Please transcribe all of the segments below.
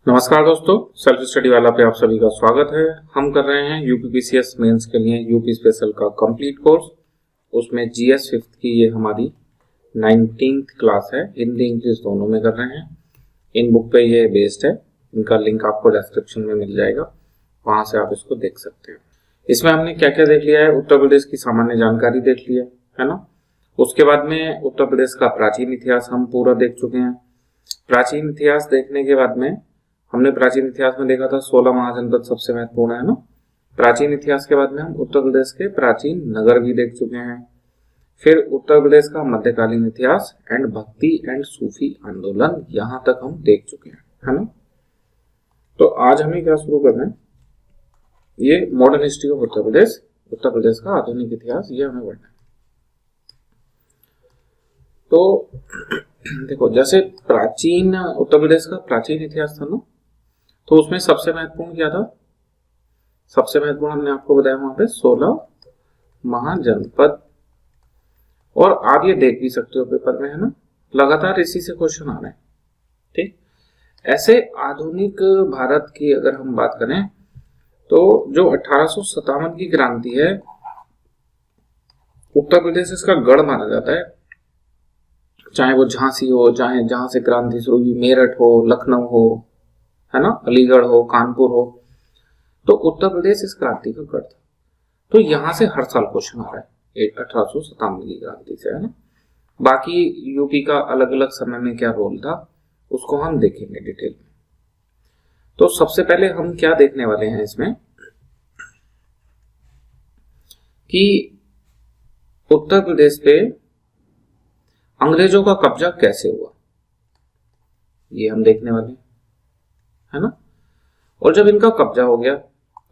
नमस्कार दोस्तों, self study वाला पे आप सभी का स्वागत है। हम कर रहे हैं यूपीपीसीएस मेंस के लिए यूपी स्पेशल का कंप्लीट कोर्स। उसमें जीएस फिफ्थ की ये हमारी 19th क्लास है। हिंदी इंग्लिश दोनों में कर रहे हैं। इन बुक पे ये बेस्ड है। इनका लिंक आपको डिस्क्रिप्शन में मिल जाएगा, वहां से आप इसको देख सकते हैं। इसमें हमने क्या क्या देख लिया है। उत्तर प्रदेश की सामान्य जानकारी देख ली है ना। उसके बाद में उत्तर प्रदेश का प्राचीन इतिहास हम पूरा देख चुके हैं। प्राचीन इतिहास देखने के बाद में हमने प्राचीन इतिहास में देखा था 16 महाजनपद सबसे महत्वपूर्ण है ना। प्राचीन इतिहास के बाद में हम उत्तर प्रदेश के प्राचीन नगर भी देख चुके हैं। फिर उत्तर प्रदेश का मध्यकालीन इतिहास एंड भक्ति एंड सूफी आंदोलन, यहां तक हम देख चुके हैं, है ना। तो आज हमें क्या शुरू करना है, ये modern history of Uttar Pradesh का आधुनिक इतिहास, ये हमें पढ़ना है। तो देखो, जैसे प्राचीन उत्तर प्रदेश का प्राचीन इतिहास था ना, तो उसमें सबसे महत्वपूर्ण क्या था। सबसे महत्वपूर्ण हमने आपको बताया वहां पे 16 महाजनपद। और आप ये देख भी सकते हो पेपर में, है ना, लगातार इसी से क्वेश्चन आ रहे हैं। ठीक, ऐसे आधुनिक भारत की अगर हम बात करें तो जो 1857 की क्रांति है, उत्तर प्रदेश इसका गढ़ माना जाता है। चाहे वो झांसी हो, चाहे जहां से क्रांति शुरू हुई, मेरठ हो, लखनऊ हो, है ना, अलीगढ़ हो, कानपुर हो, तो उत्तर प्रदेश इस क्रांति का गढ़ था। तो यहां से हर साल क्वेश्चन आ रहा है 1857 की क्रांति से, है ना। बाकी यूपी का अलग अलग समय में क्या रोल था उसको हम देखेंगे डिटेल में। तो सबसे पहले हम क्या देखने वाले हैं इसमें कि उत्तर प्रदेश पे अंग्रेजों का कब्जा कैसे हुआ, ये हम देखने वाले हैं, है ना। और जब इनका कब्जा हो गया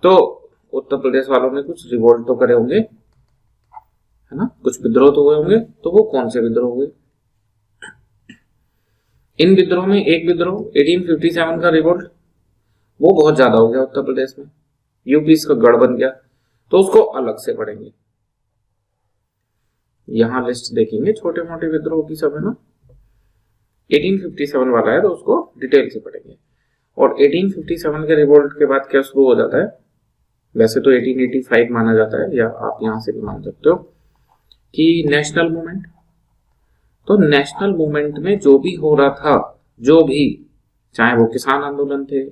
तो उत्तर प्रदेश वालों ने कुछ रिवोल्ट तो करे होंगे, है ना, कुछ विद्रोह तो हुए होंगे। तो वो कौन से विद्रोह हुए? इन विद्रोह में एक विद्रोह 1857 का रिवोल्ट, वो बहुत ज्यादा हो गया उत्तर प्रदेश में, यूपी इसका गढ़ बन गया, तो उसको अलग से पढ़ेंगे। यहां लिस्ट देखेंगे छोटे मोटे विद्रोह की सब, है ना। 1857 वाला है तो उसको डिटेल से पढ़ेंगे। और 1857 के रिवोल्ट के बाद क्या शुरू हो जाता है, वैसे तो 1885 माना जाता है, या आप यहां से भी मान सकते हो कि नेशनल मूवमेंट। तो नेशनल मूवमेंट में जो भी हो रहा था, जो भी, चाहे वो किसान आंदोलन थे,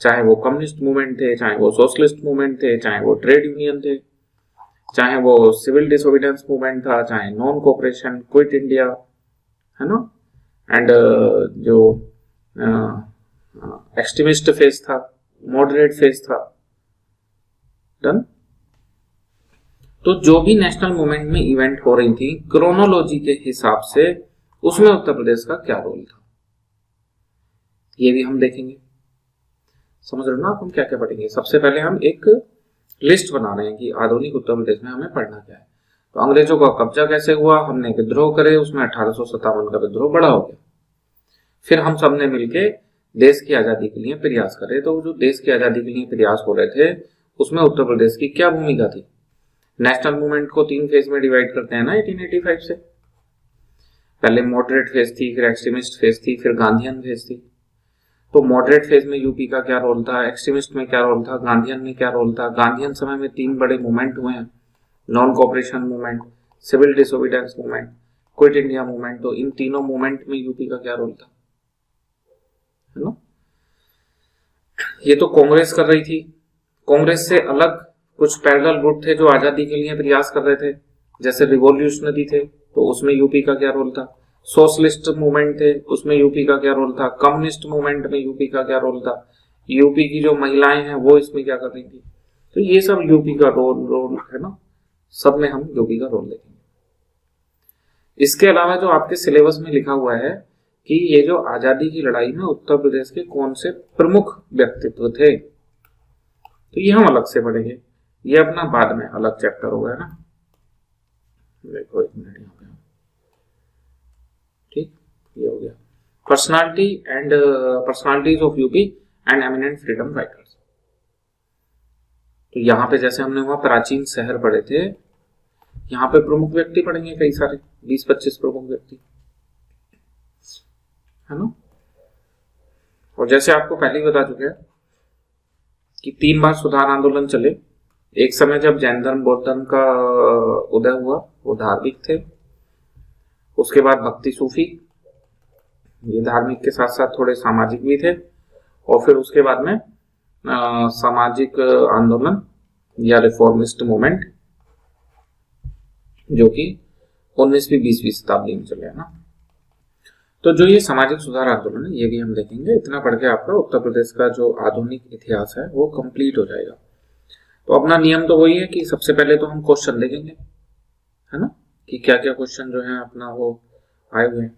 चाहे वो कम्युनिस्ट मूवमेंट थे, चाहे वो सोशलिस्ट मूवमेंट थे, चाहे वो ट्रेड यूनियन थे, चाहे वो सिविल डिसोबीडियंस मूवमेंट था, चाहे नॉन कोऑपरेशन, क्विट इंडिया, है ना, एंड जो एक्सट्रीमिस्ट फेज था, मॉडरेट फेज था, डन। तो जो भी नेशनल मूवमेंट में इवेंट हो रही थी क्रोनोलॉजी के हिसाब से, उसमें उत्तर प्रदेश का क्या रोल था, ये भी हम देखेंगे। समझ रहे हो ना आप, हम क्या क्या पढ़ेंगे। सबसे पहले हम एक लिस्ट बना रहे हैं कि आधुनिक उत्तर प्रदेश में हमें पढ़ना क्या है। तो अंग्रेजों का कब्जा कैसे हुआ, हमने विद्रोह करे, उसमें 1857 का विद्रोह बड़ा हो गया। फिर हम सबने मिलके देश की आजादी के लिए प्रयास करे। तो जो देश की आजादी के लिए प्रयास हो रहे थे उसमें उत्तर प्रदेश की क्या भूमिका थी। नेशनल मूवमेंट को 3 फेज में डिवाइड करते हैं ना 1885 से। पहले मॉडरेट फेज थी, फिर एक्सट्रीमिस्ट फेज थी, फिर गांधीयन फेज थी। तो मॉडरेट फेज में यूपी का क्या रोल था, एक्सट्रीमिस्ट में क्या रोल था, गांधीयन में क्या रोल था। गांधीयन समय में 3 बड़े मूवमेंट हुए हैं, non cooperation movement, civil disobedience movement, quit India movement. तो इन तीनों मूवमेंट में यूपी का क्या रोल था, है ना। ये तो कांग्रेस कर रही थी। कांग्रेस से अलग कुछ पैरेलल ग्रुप थे जो आजादी के लिए प्रयास कर रहे थे, जैसे रिवॉल्यूशनरी थे, तो उसमें यूपी का क्या रोल था। सोशलिस्ट मूवमेंट थे, उसमें यूपी का क्या रोल था। कम्युनिस्ट मूवमेंट में यूपी का क्या रोल था। यूपी की जो महिलाएं हैं वो इसमें क्या कर रही थी। तो ये सब यूपी का रोल है ना, सब में हम यूपी का रोल देखेंगे। इसके अलावा जो आपके सिलेबस में लिखा हुआ है कि ये जो आजादी की लड़ाई में उत्तर प्रदेश के कौन से प्रमुख व्यक्तित्व थे, तो ये हम अलग से पढ़ेंगे। ये अपना बाद में अलग चैप्टर होगा, है ना। देखो 1 मिनट यहाँ पे, ठीक, ये हो गया personalities of UP and eminent freedom fighters. तो यहाँ पे जैसे हमने वहां प्राचीन शहर पढ़े थे, यहाँ पे प्रमुख व्यक्ति पढ़ेंगे कई सारे, 20-25 प्रमुख व्यक्ति, है ना। और जैसे आपको पहले ही बता चुके हैं कि 3 बार सुधार आंदोलन चले। एक समय जब जैन धर्म बौद्ध धर्म का उदय हुआ, वो धार्मिक थे। उसके बाद भक्ति सूफी, ये धार्मिक के साथ साथ थोड़े सामाजिक भी थे। और फिर उसके बाद में सामाजिक आंदोलन या रिफॉर्मिस्ट मूवमेंट, जो कि 19वीं 20वीं शताब्दी में चले, है ना। तो जो ये सामाजिक सुधार आंदोलन है, ये भी हम देखेंगे। इतना पढ़ के आपका उत्तर प्रदेश का जो आधुनिक इतिहास है वो कंप्लीट हो जाएगा। तो अपना नियम तो वही है कि सबसे पहले तो हम क्वेश्चन देखेंगे, है ना, कि क्या क्या क्वेश्चन जो है अपना वो आए हुए हैं।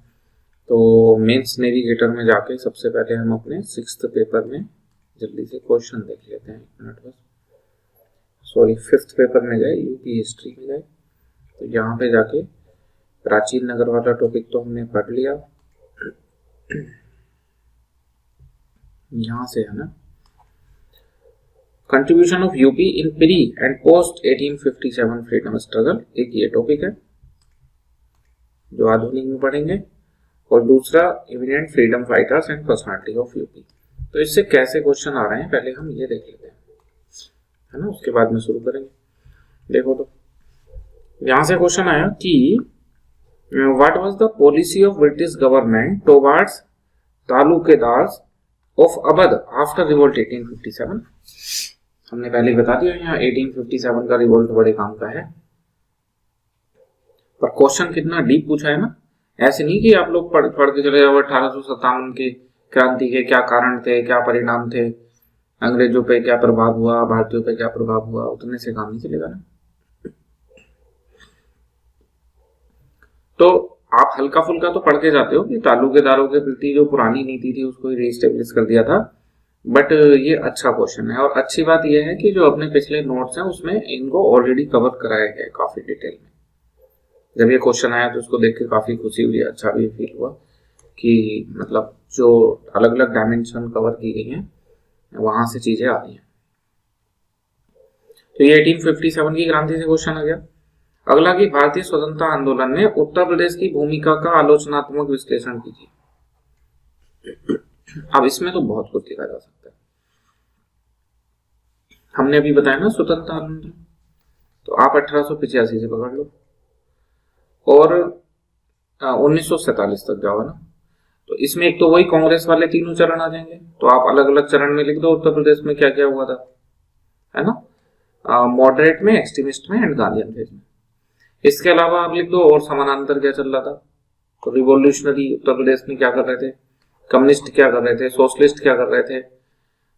तो मेंस नेविगेटर में जाके सबसे पहले हम अपने 6th पेपर में जल्दी से क्वेश्चन देख लेते हैं। 1 मिनट बस, सॉरी 5th पेपर में गए, यूपी हिस्ट्री में गए। तो यहाँ पे जाके प्राचीन नगर वाला टॉपिक तो हमने पढ़ लिया, यहां से है ना। Contribution of UP in pre and post 1857 freedom struggle, एक ये टॉपिक है जो आधुनिक में पढ़ेंगे। और दूसरा eminent freedom fighters and personality of UP. तो इससे कैसे क्वेश्चन आ रहे हैं पहले हम ये देख लेते हैं, है ना, उसके बाद में शुरू करेंगे। देखो तो यहां से क्वेश्चन आया कि what was the policy of British government towards taluqdars of Awadh after revolt 1857। हमने पहले बता दिया यहाँ 1857 का रिवोल्ट बड़े काम का है, पर क्वेश्चन कितना डीप पूछा है ना। ऐसे नहीं कि आप लोग पढ़ के चले जाओ 1857 के क्रांति के क्या कारण थे, क्या परिणाम थे, अंग्रेजों पे क्या प्रभाव हुआ, भारतीयों पे क्या प्रभाव हुआ, उतने से काम नहीं चलेगा ना। तो आप हल्का फुल्का तो पढ़ के जाते हो कि तालुकेदारों के प्रति जो पुरानी नीति थी उसको रीस्टेब्लिश कर दिया था, बट ये अच्छा क्वेश्चन है। और अच्छी बात यह है कि जो अपने पिछले नोट्स हैं उसमें इनको ऑलरेडी कवर कराया गया है काफी डिटेल में। जब ये क्वेश्चन आया तो उसको देख के काफी खुशी हुई, अच्छा भी फील हुआ कि मतलब जो अलग अलग डायमेंशन कवर की गई हैं वहां से चीजें आ रही हैं। तो ये 1857 की क्रांति से क्वेश्चन आ गया। अगला कि भारतीय स्वतंत्रता आंदोलन में उत्तर प्रदेश की भूमिका का आलोचनात्मक विश्लेषण कीजिए। अब इसमें तो बहुत कुछ लिखा जा सकता है। हमने अभी बताया ना स्वतंत्रता आंदोलन, तो आप 1885 से पकड़ लो और 1947 तक जाओ ना। तो इसमें एक तो वही कांग्रेस वाले तीनों चरण आ जाएंगे, तो आप अलग अलग चरण में लिख दो उत्तर प्रदेश में क्या क्या हुआ था, है ना, मॉडरेट में, एक्सट्रीमिस्ट में एंड गांधीयन फेज में। इसके अलावा आप लिख दो और समानांतर क्या चल रहा था। तो रिवॉल्यूशनरी उत्तर प्रदेश में क्या कर रहे थे, कम्युनिस्ट क्या कर रहे थे, सोशलिस्ट क्या कर रहे थे,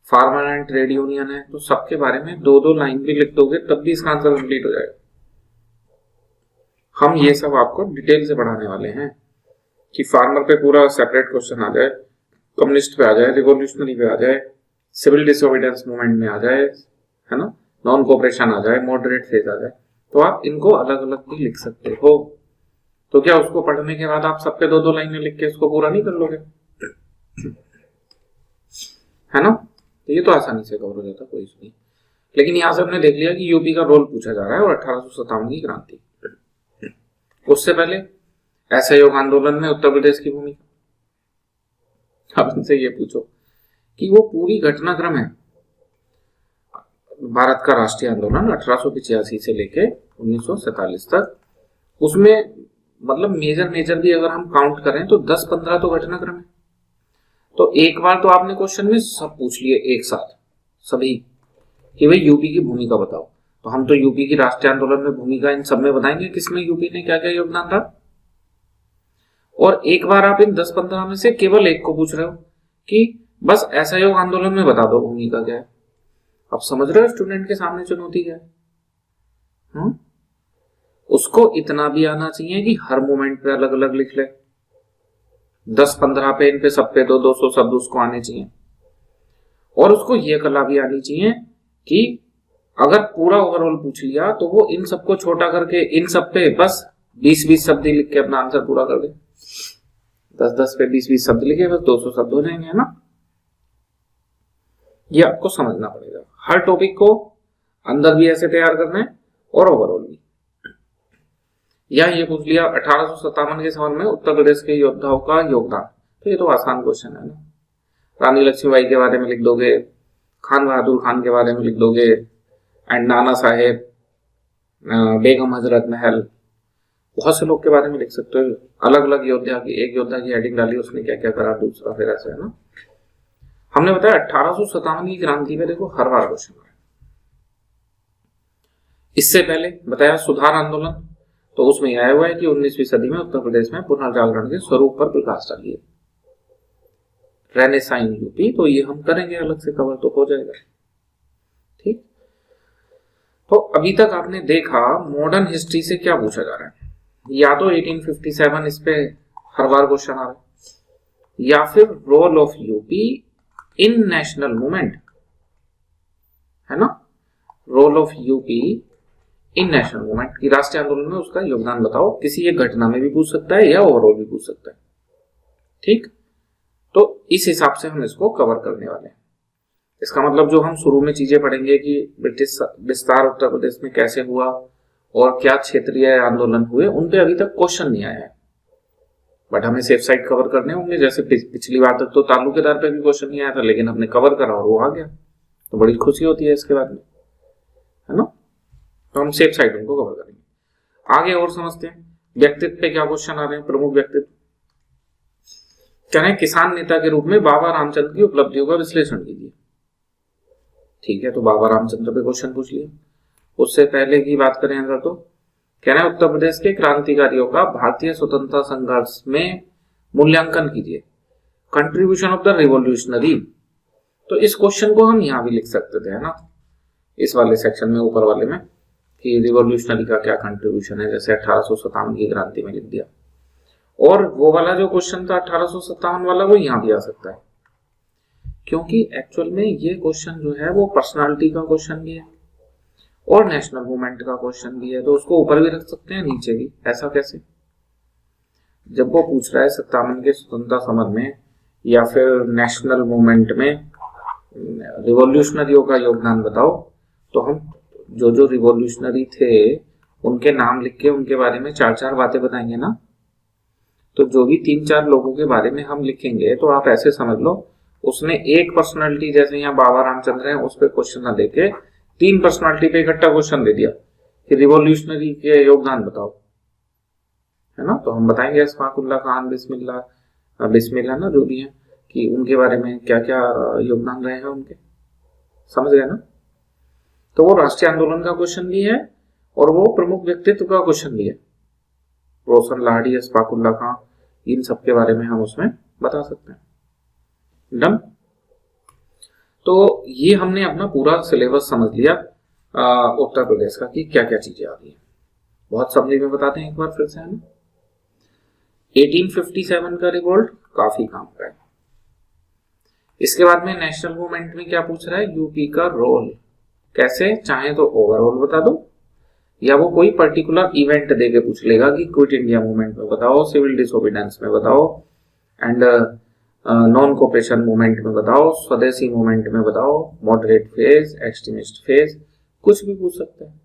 फार्मर एंड ट्रेड यूनियन है, तो सबके बारे में 2-2 लाइन भी लिख दोगे तब भी इसका आंसर कंप्लीट हो जाएगा। हम ये सब आपको डिटेल से पढ़ाने वाले हैं कि फार्मर पे पूरा सेपरेट क्वेश्चन आ जाए, कम्युनिस्ट पे आ जाए, रिवॉल्यूशनरी पे आ जाए, सिविल डिसोबीडियंस मूवमेंट में आ जाए, है ना, नॉन कोऑपरेशन आ जाए, मॉडरेट फेज आ जाए, तो आप इनको अलग अलग भी लिख सकते हो। तो क्या उसको पढ़ने के बाद आप सब पे 2-2 लाइनें लिख के इसको पूरा नहीं कर लोगे, है ना। तो ये तो आसानी से कवर हो जाता, कोई इशू नहीं। लेकिन यहां से हमने देख लिया कि यूपी का रोल पूछा जा रहा है और 1857 की क्रांति। उससे पहले असहयोग आंदोलन में उत्तर प्रदेश की भूमिका। अब इनसे ये पूछो कि वो पूरी घटनाक्रम है भारत का राष्ट्रीय आंदोलन 1885 से लेके 1947 तक, उसमें मतलब मेजर भी अगर हम काउंट करें तो 10-15 तो घटनाक्रम है। तो एक बार तो आपने क्वेश्चन में सब पूछ लिए एक साथ सभी कि भाई यूपी की भूमिका बताओ, तो हम तो यूपी की राष्ट्रीय आंदोलन में भूमिका इन सब में बताएंगे किसमें यूपी ने क्या क्या योगदान रहा। और एक बार आप इन 10-15 में से केवल एक को पूछ रहे हो कि बस असहयोग आंदोलन में बता दो भूमिका क्या है। अब समझ रहे हो स्टूडेंट के सामने चुनौती क्या है। उसको इतना भी आना चाहिए कि हर मोमेंट पे अलग अलग लिख ले, 10-15 पे इन पे सब पे 200 शब्द उसको आने चाहिए। और उसको ये कला भी आनी चाहिए कि अगर पूरा ओवरऑल पूछ लिया तो वो इन सबको छोटा करके इन सब पे बस 20-20 शब्द लिख के अपना आंसर पूरा कर दे। 10-10 पे 20-20 शब्द लिखे बस 200 शब्द हो जाएंगे, है ना। ये आपको समझना पड़ेगा, हर टॉपिक को अंदर भी ऐसे तैयार करना है और ओवरऑल भी। या ये पूछ लिया 1857 के सवाल में उत्तर प्रदेश के योद्धाओं का योगदान, तो ये तो आसान क्वेश्चन है ना। रानी लक्ष्मीबाई के बारे में लिख दोगे, खान बहादुर खान के बारे में लिख दोगे, एंड नाना साहेब, बेगम हजरत महल, बहुत से लोग के बारे में लिख सकते हो। अलग अलग योद्धा की, एक योद्धा की हेडिंग डाली, उसने क्या क्या करा, दूसरा, फिर ऐसे है ना। हमने बताया 1857 की क्रांति पे देखो हर बार क्वेश्चन आया। इससे पहले बताया सुधार आंदोलन, तो उसमें आया हुआ है कि 19वीं सदी में उत्तर प्रदेश में पुनर्जागरण के स्वरूप पर प्रकाश डालिए। रेनेसाइन यूपी, तो ये हम करेंगे अलग से कवर, तो हो जाएगा। ठीक, तो अभी तक आपने देखा मॉडर्न हिस्ट्री से क्या पूछा जा रहा है, या तो 1857 इस पे हर बार क्वेश्चन आ रहा है, या फिर role of UP in national movement, है ना, role of UP in national movement की राष्ट्रीय आंदोलन में उसका योगदान बताओ। किसी एक घटना में भी पूछ सकता है या ओवरऑल भी पूछ सकता है। ठीक, तो इस हिसाब से हम इसको कवर करने वाले हैं। इसका मतलब जो हम शुरू में चीजें पढ़ेंगे कि ब्रिटिश विस्तार उत्तर प्रदेश में कैसे हुआ और क्या क्षेत्रीय आंदोलन हुए, उन पे अभी तक क्वेश्चन नहीं आया है, बट हमें सेफ साइड कवर करने होंगे। जैसे पिछली बार तक तो तालुकेदार पे भी क्वेश्चन नहीं आया था, लेकिन हमने कवर करा और वो आ गया, तो बड़ी खुशी होती है इसके बाद में, है ना। तो हम सेफ साइड उनको कवर करेंगे। आगे और समझते हैं व्यक्तित्व पे क्या क्वेश्चन आ रहे हैं। प्रमुख व्यक्तित्व कह रहे हैं किसान नेता के रूप में बाबा रामचंद्र की उपलब्धियों का विश्लेषण कीजिए। ठीक है, तो बाबा रामचंद्र पे क्वेश्चन पूछ लिया। उससे पहले की बात करें अगर, तो कह रहे हैं उत्तर प्रदेश के क्रांतिकारियों का भारतीय स्वतंत्रता संघर्ष में मूल्यांकन कीजिए, कंट्रीब्यूशन ऑफ द रिवॉल्यूशनरी। तो इस क्वेश्चन को हम यहां भी लिख सकते थे, है ना, इस वाले सेक्शन में, ऊपर वाले में, कि रिवॉल्यूशनरी का क्या कंट्रीब्यूशन है, जैसे 1857 की क्रांति में लिख दिया। और वो वाला जो क्वेश्चन था 1857 वाला, वो यहां भी आ सकता है, क्योंकि एक्चुअल में ये क्वेश्चन जो है वो पर्सनालिटी का क्वेश्चन भी है और नेशनल मूवमेंट का क्वेश्चन भी है, तो उसको ऊपर भी रख सकते हैं, नीचे भी। ऐसा कैसे, जब वो पूछ रहा है 57 के स्वतंत्रता समर में या फिर नेशनल मूवमेंट में रिवॉल्यूशनरियों का योगदान बताओ, तो हम जो जो रिवॉल्यूशनरी थे उनके नाम लिख के उनके बारे में 4-4 बातें बताएंगे ना। तो जो भी 3-4 लोगों के बारे में हम लिखेंगे, तो आप ऐसे समझ लो उसने एक पर्सनालिटी, जैसे यहाँ बाबा रामचंद्र है, उस पर क्वेश्चन ना देके 3 पर्सनालिटी पे इकट्ठा क्वेश्चन दे दिया कि रिवॉल्यूशनरी के योगदान बताओ, है ना। तो हम बताएंगे अशफाकुल्लाह खान, बिस्मिल्लाह ना, जो भी है, कि उनके बारे में क्या क्या योगदान रहे हैं उनके, समझ गए ना। तो वो राष्ट्रीय आंदोलन का क्वेश्चन भी है और वो प्रमुख व्यक्तित्व का क्वेश्चन भी है। रोशन लाहिड़ी, अशफाकुल्लाह खान, इन सब के बारे में हम उसमें बता सकते हैं। डन। तो ये हमने अपना पूरा सिलेबस समझ लिया उत्तर प्रदेश का, कि क्या क्या चीजें आ रही है। बहुत समझी में बताते हैं एक बार फिर से, है ना। 1857 का रिवोल्ट काफी काम का है। इसके बाद में नेशनल मूवमेंट में क्या पूछ रहा है, यूपी का रोल कैसे, चाहे तो ओवरऑल बता दो, या वो कोई पर्टिकुलर इवेंट देके पूछ लेगा कि क्विट इंडिया मूवमेंट में बताओ, सिविल डिसोबीडियंस में बताओ, एंड नॉन कोऑपरेशन मूवमेंट में बताओ, स्वदेशी मूवमेंट में बताओ, मॉडरेट फेज, एक्सट्रीमिस्ट फेज, कुछ भी पूछ सकते हैं।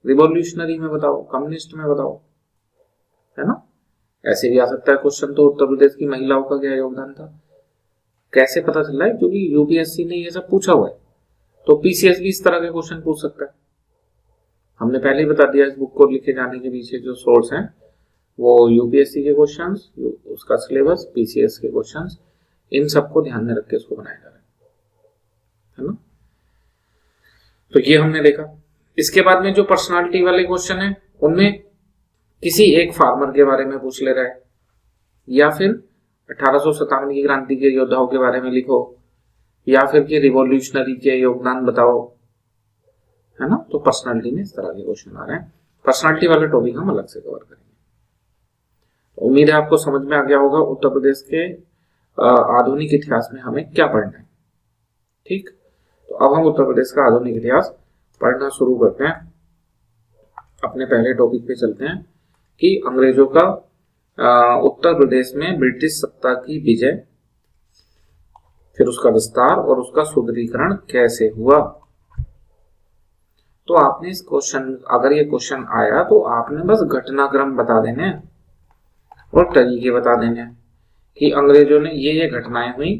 रिवॉल्यूशनरी में बताओ, कम्युनिस्ट में बताओ, है ना। ऐसे भी आ सकता है क्वेश्चन, तो उत्तर प्रदेश की महिलाओं का क्या योगदान था, कैसे पता चल रहा है, क्योंकि यूपीएससी ने ये सब पूछा हुआ है। तो पीसीएस भी इस तरह के क्वेश्चन पूछ सकता है। हमने पहले ही बता दिया, इस बुक को लिखे जाने के पीछे जो सोर्स हैं वो यूपीएससी के क्वेश्चंस, उसका सिलेबस, पीसीएस के क्वेश्चंस, इन सबको ध्यान में रख के इसको बनाया जा रहा है ना। तो ये हमने देखा। इसके बाद में जो पर्सनालिटी वाले क्वेश्चन है, उनमें किसी एक फार्मर के बारे में पूछ ले रहा है, या फिर 1857 की क्रांति के योद्धाओं के बारे में लिखो, या फिर कि रिवॉल्यूशनरी के योगदान बताओ, है ना। तो पर्सनालिटी में इस तरह के क्वेश्चन आ रहे हैं। पर्सनालिटी वाला टॉपिक हम अलग से कवर करेंगे। तो उम्मीद है आपको समझ में आ गया होगा उत्तर प्रदेश के आधुनिक इतिहास में हमें क्या पढ़ना है। ठीक, तो अब हम उत्तर प्रदेश का आधुनिक इतिहास पढ़ना शुरू करते हैं। अपने पहले टॉपिक पे चलते हैं कि अंग्रेजों का उत्तर प्रदेश में ब्रिटिश सत्ता की विजय, फिर उसका विस्तार और उसका सुदृढ़ीकरण कैसे हुआ। तो आपने इस क्वेश्चन, अगर ये क्वेश्चन आया तो आपने बस घटनाक्रम बता देने और तरीके बता देने कि अंग्रेजों ने ये घटनाएं हुई,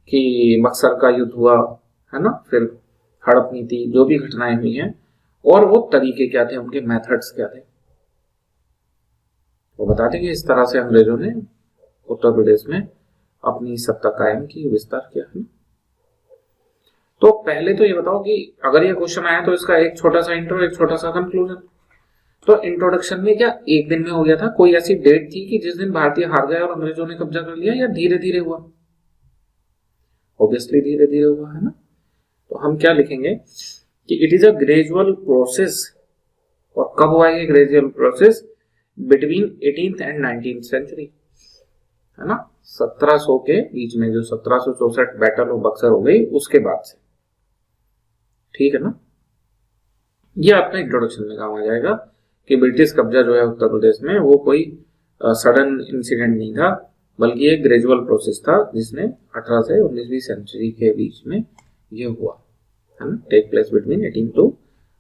कि बक्सर का युद्ध हुआ, है ना, फिर हड़प नीति, जो भी घटनाएं हुई हैं, और वो तरीके क्या थे, उनके मेथड्स क्या थे, वो बताते कि इस तरह से अंग्रेजों ने उत्तर प्रदेश में अपनी सत्ता कायम की, विस्तार किया है। तो पहले तो ये बताओ कि अगर ये क्वेश्चन आया तो इसका एक छोटा सा इंट्रो, एक छोटा सा कंक्लूजन। तो इंट्रोडक्शन में क्या एक दिन में हो गया था? कोई ऐसी डेट थी कि जिस दिन भारतीय हार गए और अंग्रेजों ने कब्जा कर लिया, या धीरे धीरे हुआ? ऑब्वियसली धीरे धीरे हुआ, है ना। तो हम क्या लिखेंगे कि it is a gradual process. और कब हुआ ये gradual process? Between 18th and 19th century, है ना। 1700 के बीच में, जो 1764 बैटल ऑफ बक्सर हो गई उसके बाद से, ठीक है ना। ये आपका इंट्रोडक्शन में काम आ जाएगा कि ब्रिटिश कब्जा जो है उत्तर प्रदेश में वो कोई सडन इंसिडेंट नहीं था, बल्कि एक ग्रेजुअल प्रोसेस था जिसने 18 से 19वीं सेंचुरी के बीच में ये हुआ, है ना, take place between 18 to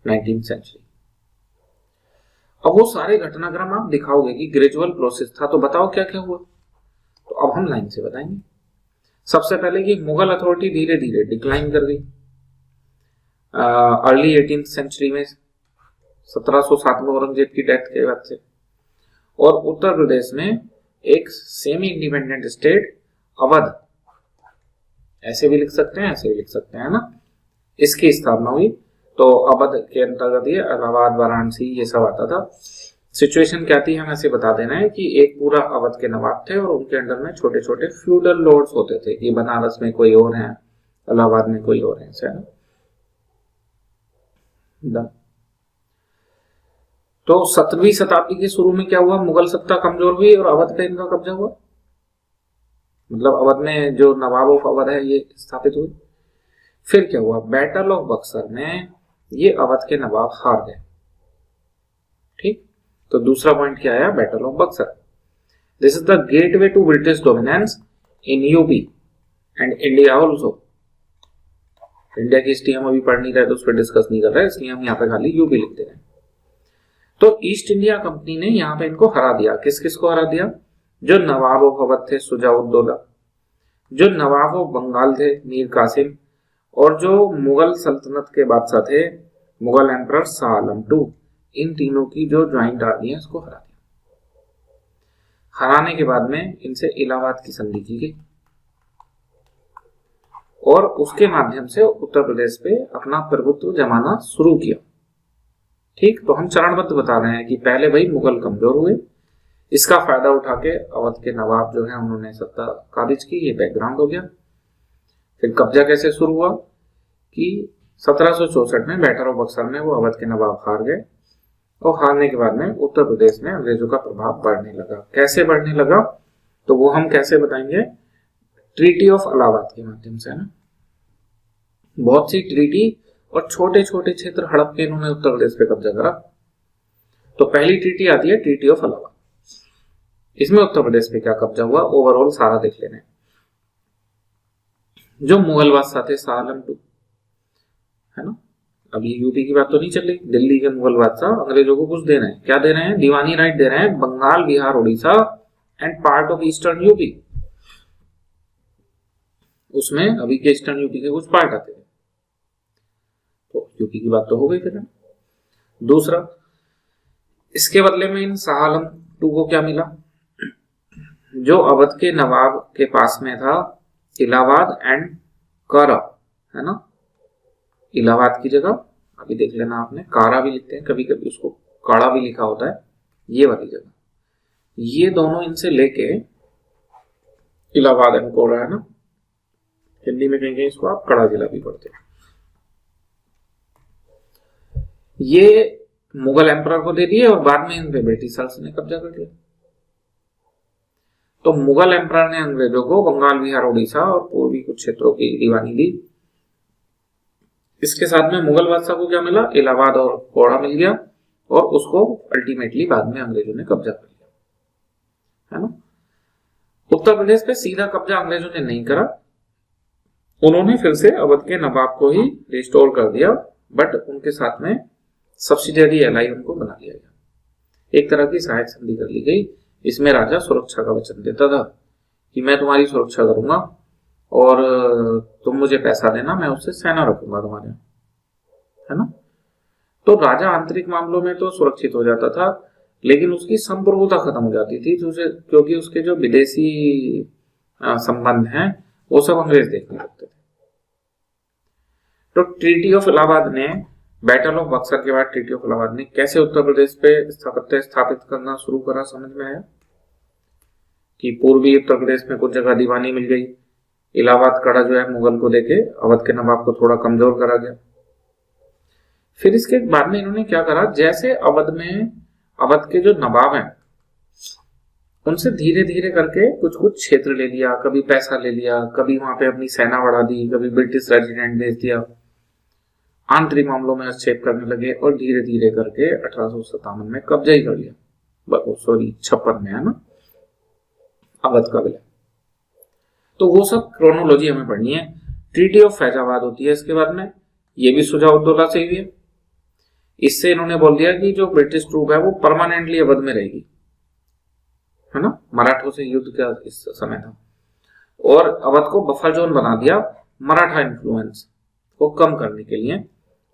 19th century. अब वो सारे घटनाक्रम आप दिखाओगे कि ग्रेजुअल प्रोसेस था, तो बताओ क्या क्या हुआ। तो अब हम लाइन से बताएंगे। सबसे पहले कि मुगल अथॉरिटी धीरे धीरे डिक्लाइन कर गई अर्ली 18th सेंचुरी में, 1707 में औरंगजेब की डेथ के बाद से, और उत्तर प्रदेश में एक सेमी इंडिपेंडेंट स्टेट अवध, ऐसे भी लिख सकते हैं, ऐसे भी लिख सकते हैं, ना, इसकी स्थापना हुई। तो अवध के अंतर्गत ये इलाहाबाद, वाराणसी, ये सब आता था। सिचुएशन क्या थी, हम ऐसे बता देना है कि एक पूरा अवध के नवाब थे और उनके अंडर में छोटे छोटे फ्यूडल लॉर्ड्स होते थे, कि बनारस में कोई और है, इलाहाबाद में कोई और है, ऐसे, है ना। तो 17वीं शताब्दी के शुरू में क्या हुआ, मुगल सत्ता कमजोर हुई और अवध पे इनका कब्जा हुआ, मतलब अवध में जो नवाब ऑफ अवध है ये स्थापित हुई। फिर क्या हुआ, बैटल ऑफ बक्सर में ये अवध के नवाब हार गए, ठीक। तो दूसरा पॉइंट क्या आया, battle of Buxar. This is the gateway to British dominance in UP and India also. India की हिस्ट्री हम अभी पढ़ नहीं रहे, तो उस पर डिस्कस नहीं कर रहे, इसलिए हम यहाँ पे खाली यूपी लिखते हैं। तो ईस्ट इंडिया कंपनी ने यहाँ पे इनको हरा दिया। किस किस को हरा दिया? जो नवाब ऑफ अवध थे सुजाउद्दौला, जो नवाब ऑफ बंगाल थे मीर कासिम, और जो मुगल सल्तनत के बादशाह थे मुगल एम्परर शाह आलम II, इन तीनों की जो ज्वाइंट आर्मी है उसको हरा दिया। हराने के बाद में इनसे इलाहाबाद की संधि की गई और उसके माध्यम से उत्तर प्रदेश पे अपना प्रभुत्व जमाना शुरू किया, ठीक। तो हम चरणबद्ध बता रहे हैं कि पहले भाई मुगल कमजोर हुए, इसका फायदा उठा के अवध के नवाब जो है उन्होंने सत्ता काबिज की, ये बैकग्राउंड हो गया। फिर कब्जा कैसे शुरू हुआ कि 1764 में बैटल ऑफ बक्सर में वो अवध के नवाब हार गए, और हारने के बाद में उत्तर प्रदेश में अंग्रेजों का प्रभाव बढ़ने लगा। कैसे बढ़ने लगा, तो वो हम कैसे बताएंगे, ट्रीटी ऑफ इलाहाबाद के माध्यम से, ना। बहुत सी ट्रीटी और छोटे छोटे क्षेत्र हड़प के इन्होंने उत्तर प्रदेश पे कब्जा करा। तो पहली ट्रीटी आती है ट्रीटी ऑफ इलाहाबाद, इसमें उत्तर प्रदेश पे क्या कब्जा हुआ ओवरऑल सारा देख लेना। जो मुगल बादशाह थे शाह आलम II, है ना। अब ये यूपी की बात तो नहीं चल रही, दिल्ली के मुगल बादशाह अंग्रेजों को कुछ दे रहे हैं, क्या दे रहे हैं, दीवानी राइट दे रहे हैं, Bengal, Bihar, Orissa and part of eastern UP. उसमें अभी के ईस्टर्न यूपी के कुछ पार्ट आते थे, तो यूपी की बात तो हो गई फिर। दूसरा, इसके बदले में इन शाह आलम II को क्या मिला, जो अवध के नवाब के पास में था इलाहाबाद एंड कारा, है ना। इलाहाबाद की जगह अभी देख लेना आपने कारा भी लिखते हैं, कभी कभी उसको काड़ा भी लिखा होता है, ये वाली जगह, ये दोनों इनसे लेके इलाहाबाद एंड कोरा, है ना। हिंदी में कहेंगे इसको आप कड़ा जिला भी पढ़ते हैं। ये मुगल एम्परर को दे दिए और बाद में इन पे ब्रिटिशर्स ने कब्जा कर लिया। तो मुगल एम्परर ने अंग्रेजों को बंगाल, बिहार, उड़ीसा और पूर्वी कुछ क्षेत्रों की दीवानी दी। इसके साथ में मुगल बादशाह को क्या मिला, इलाहाबाद और कोड़ा मिल गया, और उसको अल्टीमेटली बाद में अंग्रेजों ने कब्जा कर लिया, है ना। उत्तर प्रदेश पे सीधा कब्जा अंग्रेजों ने नहीं करा, उन्होंने फिर से अवध के नवाब को ही रिस्टोर कर दिया, बट उनके साथ में सब्सिडियरी एलाई उनको बना लिया गया। एक तरह की सहायक संधि कर ली गई। इसमें राजा सुरक्षा का वचन देता था कि मैं तुम्हारी सुरक्षा करूंगा और तुम मुझे पैसा देना, मैं उससे सेना रखूंगा तुम्हारे यहाँ, है ना। तो राजा आंतरिक मामलों में तो सुरक्षित हो जाता था, लेकिन उसकी संप्रभुता खत्म हो जाती थी, क्योंकि उसके जो विदेशी संबंध हैं वो सब अंग्रेज देखने लगते थे। तो ट्रीटी ऑफ इलाहाबाद ने, बैटल ऑफ बक्सर के बाद ट्रीटी ऑफ इलाहाबाद ने कैसे उत्तर प्रदेश पे स्थापत्य स्थापित करना शुरू करा, समझ में आया कि पूर्वी उत्तर प्रदेश में कुछ जगह दीवानी मिल गई, इलाहाबाद कड़ा जो है मुगल को देके अवध के नवाब को थोड़ा कमजोर करा गया। फिर इसके बाद में इन्होंने क्या करा, जैसे अवध के जो नवाब हैं उनसे धीरे धीरे करके कुछ कुछ क्षेत्र ले लिया, कभी पैसा ले लिया, कभी वहां पे अपनी सेना बढ़ा दी, कभी ब्रिटिश रेजिडेंट भेज दिया, आंतरिक मामलों में हस्तक्षेप करने लगे और धीरे धीरे करके 1857 में कब्जा ही कर लिया, 56 में, है ना, अवध का विलय। तो वो सब क्रोनोलॉजी हमें पढ़नी है। ट्रीटी ऑफ फैजाबाद होती है इसके बाद में, ये भी सुजाउद्दौला से हुई है। इससे इन्होंने बोल दिया कि जो ब्रिटिश ट्रूप है वो परमानेंटली अवध में रहेगी, है ना, मराठों से युद्ध का इस समय था, और अवध को बफर जोन बना दिया मराठा इन्फ्लुएंस को कम करने के लिए,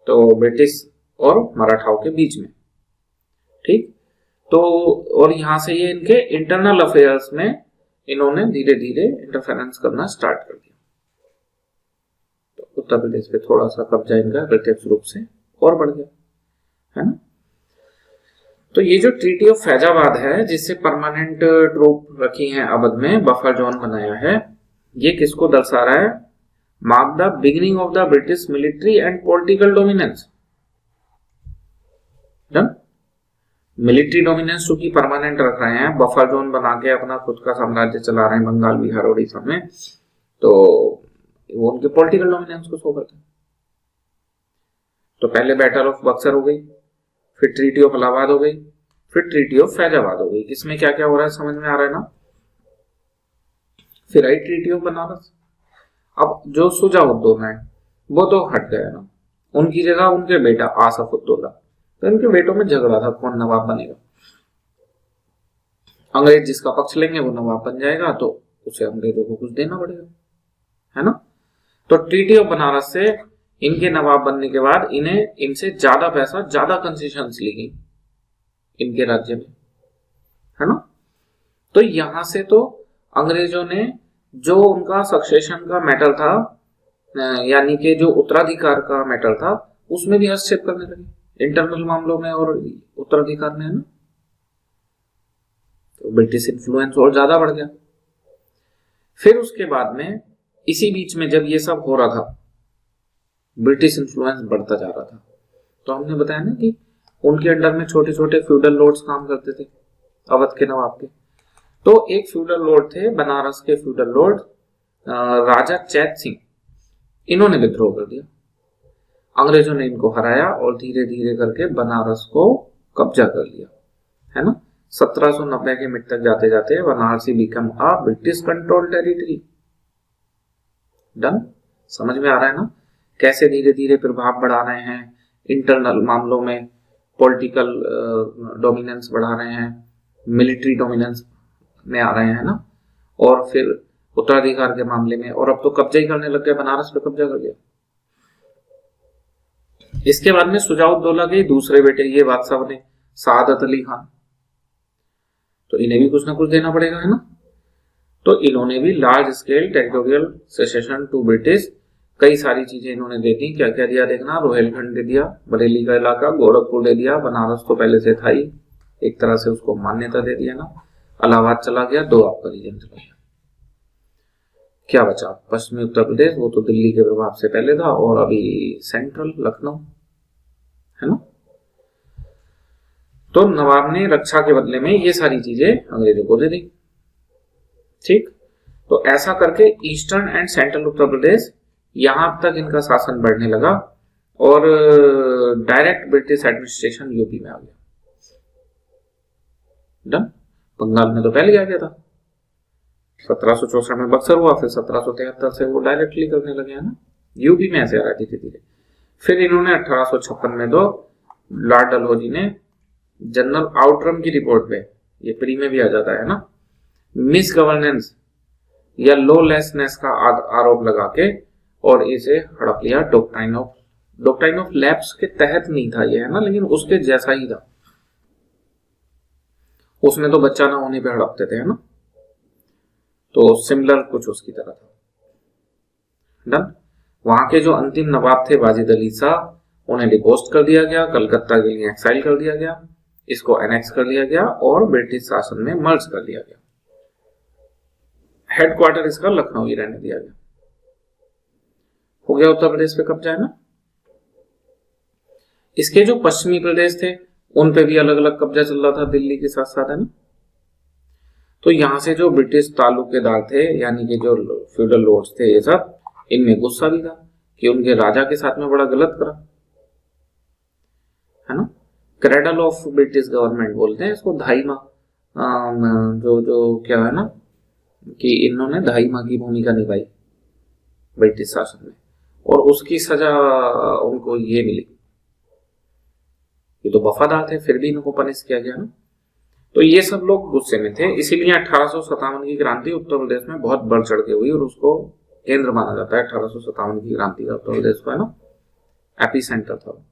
तो ब्रिटिश और मराठाओं के बीच में, ठीक। तो और यहां से ये इनके इंटरनल अफेयर्स में इन्होंने धीरे धीरे इंटरफेरेंस करना स्टार्ट कर दिया। तो उत्तर प्रदेश पे थोड़ा सा कब्जा इनका प्रत्यक्ष रूप से और बढ़ गया, है ना। तो ये जो ट्रीटी ऑफ फैजाबाद है, जिससे परमानेंट ट्रूप रखी है अवध में, बफर जोन बनाया है, ये किसको दर्शा रहा है, mark the beginning of the British military and political dominance. Done. Military dominance चूंकि परमानेंट रख रहे हैं, बफर जोन बना के अपना खुद का साम्राज्य चला रहे हैं बंगाल, बिहार, उड़ीसा में, तो वो उनके पॉलिटिकल डोमिनेंस को शो करते हैं। तो पहले बैटल ऑफ बक्सर हो गई, फिर ट्रीटी ऑफ इलाहाबाद हो गई, फिर ट्रीटी ऑफ फैजाबाद हो गई। इसमें क्या क्या हो रहा है समझ में आ रहा है ना। फिर आई ट्रीटी ऑफ बनारस। अब जो सुजाउद्दौला है वो तो हट गया ना, उनकी जगह उनके बेटा आसफउद्दौला, तो इनके बेटों में झगड़ा था कौन नवाब बनेगा। अंग्रेज जिसका पक्ष लेंगे वो नवाब बन जाएगा, तो उसे अंग्रेजों को कुछ देना पड़ेगा, है ना। तो ट्रीटी ऑफ बनारस से इनके नवाब बनने के बाद इनसे ज्यादा पैसा, ज्यादा कंसेशंस ली गई इनके राज्य में, है ना। तो यहां से तो अंग्रेजों ने जो उनका सक्सेशन का मैटर था, यानी कि जो उत्तराधिकार का मैटर था, उसमें भी हस्तक्षेप करने लगे इंटरनल मामलों में और उत्तराधिकार में, है ना। तो ब्रिटिश इन्फ्लुएंस और ज्यादा बढ़ गया। फिर उसके बाद में इसी बीच में जब ये सब हो रहा था, ब्रिटिश इन्फ्लुएंस बढ़ता जा रहा था, तो हमने बताया ना कि उनके अंडर में छोटे छोटे फ्यूडल लॉर्ड्स काम करते थे अवध के नवाब के। तो एक फ्यूडल लॉर्ड थे बनारस के फ्यूडल लॉर्ड राजा चैत सिंह, इन्होंने विद्रोह कर दिया। अंग्रेजों ने इनको हराया और धीरे धीरे करके बनारस को कब्जा कर लिया, है ना। 1790 के मिड तक जाते जाते Banarasi become a British control territory. Done. समझ में आ रहा है ना कैसे धीरे धीरे प्रभाव बढ़ा रहे हैं, इंटरनल मामलों में पॉलिटिकल डोमिनेंस बढ़ा रहे हैं, मिलिट्री डोमिनेंस में आ रहे हैं ना, और फिर उत्तराधिकार के मामले में, और अब तो कब्जा ही करने लग गए, बनारस पे कब्जा कर लिया। इसके बाद में सुजाउद्दौला के दूसरे बेटे ये बादशाह बने सादत अली खान, तो इन्हें भी कुछ ना कुछ देना पड़ेगा, है ना। तो इन्होंने भी large scale territorial secession to British, कई सारी चीजें इन्होंने दे दी। क्या क्या दिया देखना, रोहेलखंड दे दिया, बरेली का इलाका, गोरखपुर दे दिया, बनारस तो पहले से था ही, एक तरह से उसको मान्यता दे दिया ना। इलाहाबाद चला गया, 2 आपका रीजन चला गया। क्या बचा, पश्चिमी उत्तर प्रदेश, वो तो दिल्ली के प्रभाव से पहले था, और अभी सेंट्रल लखनऊ, है ना। तो नवाब ने रक्षा के बदले में ये सारी चीजें अंग्रेजों को दे दी, ठीक। तो ऐसा करके eastern and central Uttar Pradesh यहां तक इनका शासन बढ़ने लगा, और डायरेक्ट ब्रिटिश एडमिनिस्ट्रेशन यूपी में आ गया। डन। बंगाल में तो पहले आ गया था, 1764 में बक्सर हुआ, फिर 1773 से वो डायरेक्टली करने लगे, है ना। यूपी में ऐसे आ रहा है धीरे धीरे। फिर इन्होंने 1856 में तो लॉर्ड डलहौजी ने जनरल आउटरम की रिपोर्ट पे, ये प्री में भी आ जाता है ना, मिस गवर्नेंस या लॉलेसनेस का आरोप लगा के और इसे हड़प लिया। डॉक्ट्राइन ऑफ लैप्स के तहत नहीं था ये, है ना, लेकिन उसके जैसा ही था। उसमें तो बच्चा ना होने पे हड़पते थे, है ना, तो सिमिलर कुछ उसकी तरह था। डन। वहां के जो अंतिम नवाब थे वाजिद अली शाह, उन्हें डिपोस्ट कर दिया गया, कलकत्ता के लिए एक्साइल कर दिया गया, इसको एनेक्स कर लिया गया और ब्रिटिश शासन में मर्ज कर दिया गया। हेडक्वार्टर इसका लखनऊ ही रहने दिया गया। हो गया उत्तर प्रदेश पे कब्जा, है ना। इसके जो पश्चिमी प्रदेश थे उन पे भी अलग अलग कब्जा चल रहा था दिल्ली के साथ साथ, है ना। तो यहां से जो ब्रिटिश तालुकेदार थे यानी कि जो फ्यूडल लॉर्ड्स थे, ये सब इनमें गुस्सा भी था कि उनके राजा के साथ में बड़ा गलत करा, है ना। क्रेडल ऑफ ब्रिटिश गवर्नमेंट बोलते हैं इसको, ढाई माह जो क्या है ना कि इन्होंने 2.5 माह की भूमिका निभाई ब्रिटिश शासन में, और उसकी सजा उनको ये मिली। ये तो वफादार थे, फिर भी इनको पनिश किया गया ना। तो ये सब लोग गुस्से में थे, इसीलिए 1857 की क्रांति उत्तर प्रदेश में बहुत बढ़ चढ़ के हुई और उसको केंद्र माना जाता है 1857 की क्रांति का उत्तर प्रदेश को, है ना, एपी सेंटर था।